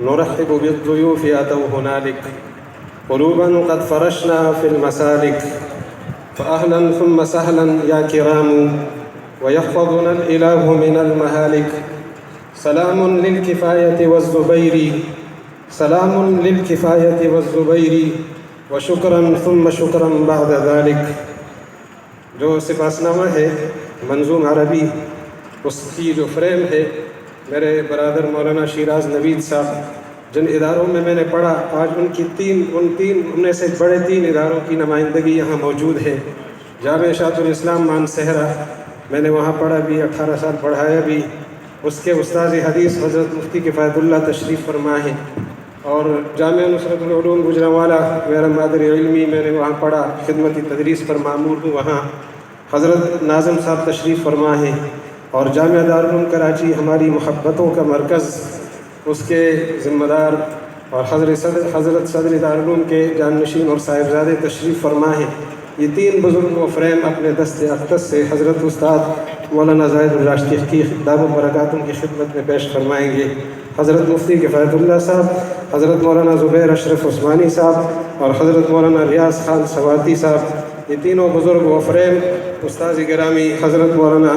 نرحب بالضيوف أتوا هنالك قلوبا قد فرشنا في المسالك، فأهلا ثم سهلا يا كرام، ويحفظنا الإله من المهالك. سلام للكفاية والزبير، سلام للكفاية والزبير، وشكرا ثم شكرا بعد ذلك. جو سپاسنامہ ہے منظوم عربی، اس کی جو فریم ہے میرے برادر مولانا شیراز نوید صاحب، جن اداروں میں میں نے پڑھا آج ان میں سے بڑے 3 اداروں کی نمائندگی یہاں موجود ہے۔ جامعہ اشاعت الاسلام مانسہرہ میں نے وہاں پڑھا بھی، 18 سال پڑھایا بھی۔ اس کے استاذ حدیث حضرت مفتی کفایت اللہ تشریف فرما ہیں، اور جامعہ نصرت العلوم گوجرانوالا میرا مادری علمی، میں نے وہاں پڑھا، خدمتی تدریس پر معمور ہوں وہاں۔ حضرت ناظم صاحب تشریف فرما ہیں، اور جامعہ دارالعلوم کراچی ہماری محبتوں کا مرکز، اس کے ذمہ دار اور حضرت صدر دارالعلوم کے جانشین اور صاحبزادے تشریف فرما ہیں۔ یہ 3 بزرگ و فریم اپنے دست اقدس سے حضرت استاد مولانا زاہد الراشدی کی دعوت برکاتوں کی خدمت میں پیش فرمائیں گے۔ حضرت مفتی کفایت اللہ صاحب، حضرت مولانا زبیر اشرف عثمانی صاحب اور حضرت مولانا ریاض خان سواتی صاحب، یہ تینوں بزرگ و فریم استاذ گرامی حضرت مولانا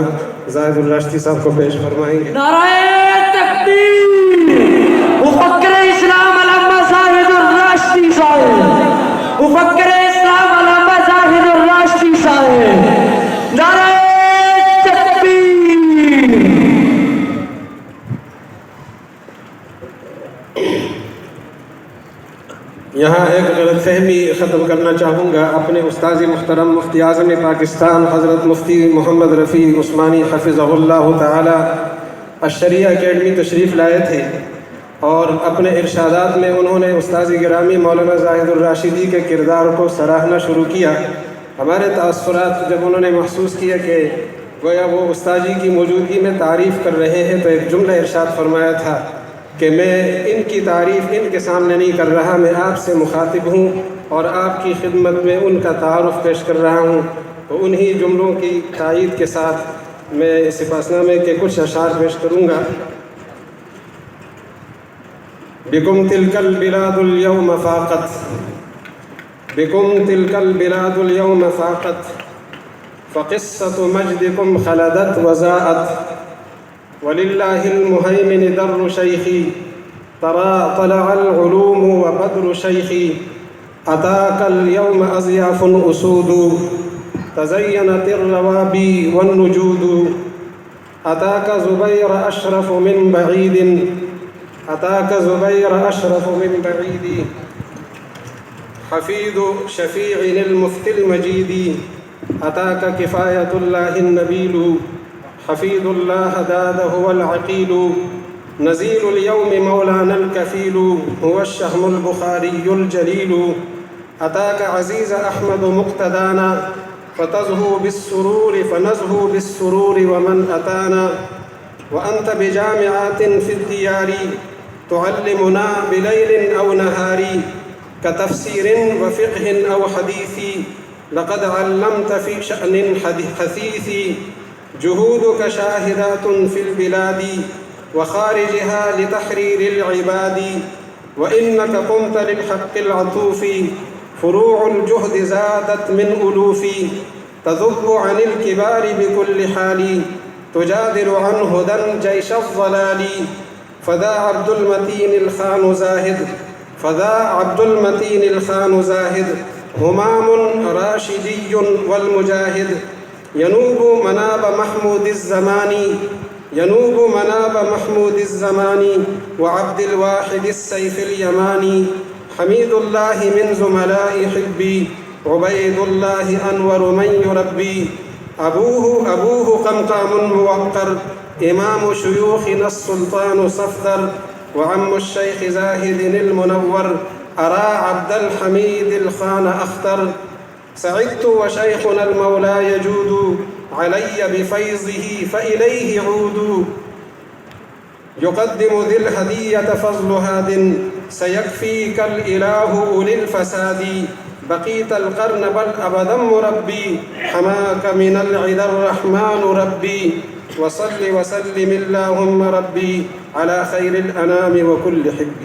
زاہد الراشدی صاحب کو پیش فرمائیں گے۔ نعرہ تکبیر! مفکر اسلام علامہ زاہد الراشدی صاحب، مفکر اسلام علامہ زاہد الراشدی صاحب، نعرہ تکبیر! یہاں ایک غلط فہمی ختم کرنا چاہوں گا۔ اپنے استاذ محترم مفتی اعظم پاکستان حضرت مفتی محمد رفیع عثمانی حفظہ اللہ تعالی الشریعہ اکیڈمی تشریف لائے تھے، اور اپنے ارشادات میں انہوں نے استاذ گرامی مولانا زاہد الراشدی کے کردار کو سراہنا شروع کیا۔ ہمارے تاثرات جب انہوں نے محسوس کیا کہ گویا وہ استاذ جی کی موجودگی میں تعریف کر رہے ہیں، تو ایک جملہ ارشاد فرمایا تھا کہ میں ان کی تعریف ان کے سامنے نہیں کر رہا، میں آپ سے مخاطب ہوں اور آپ کی خدمت میں ان کا تعارف پیش کر رہا ہوں۔ تو انہی جملوں کی تائید کے ساتھ میں سپاسنامے کے کچھ اشعار پیش کروں گا۔ بکم تلک البلاد اليوم فاقت، بکم تلک البلاد اليوم فاقت، فقصۃ مجدکم خلدت وزاءت، وللہ المہیمن در شیخی، ترا طلع العلوم وبدر شیخی، اتاک اليوم اضیاف اسود، تزینت الروابی والنجود، اتاک زبیر اشرف من بعید، اتاک زبیر اشرف من بعید، حفید شفیع المفتی المجید، اتاک کفایت اللہ النبیل، حفیظ اللہ داد هو العقیل، نزیل اليوم مولانا الکفیل، هو الشهم البخاری الجلیل، اتاک عزیز احمد مقتدانا، فتزهو بالسرور فنزهو بالسرور ومن اتانا، وانت بجامعات في الديار تعلمنا بليل او نهار، كتفسير وفقه او حديث، لقد علمت في شأن حثيث، جهودك شاهدات في البلاد وخارجها لتحرير العباد، وإنك قمت للحق العطوف، فروع الجهد زادت من ألوف، تذب عن الكبار بكل حال، تجادل عن هدى جيش الضلال، فذا عبد المتين الخان زاهد، فذا عبد المتين الخان زاهد، همام راشدي والمجاهد، ينوب مناب محمود الزمان، ينوب مناب محمود الزمان، وعبد الواحد السيف اليماني، حميد الله من زملاء حبي، عبيد الله أنور من يربي، أبوه قمقام موقر، إمام شيوخنا السلطان صفدر، وعم الشيخ زاهد المنور، أرى عبد الحميد الخان أختر، سعدت وشيخنا المولى يجود علي بفيضه فإليه عود، يقدم ذي الهدية فضل هاد، سيكفيك الإله أولي الفساد، بقيت القرن بل أبدا مربي، حماك من العدا الرحمن ربي، وصل وسلم اللهم ربي على خير الأنام وكل حب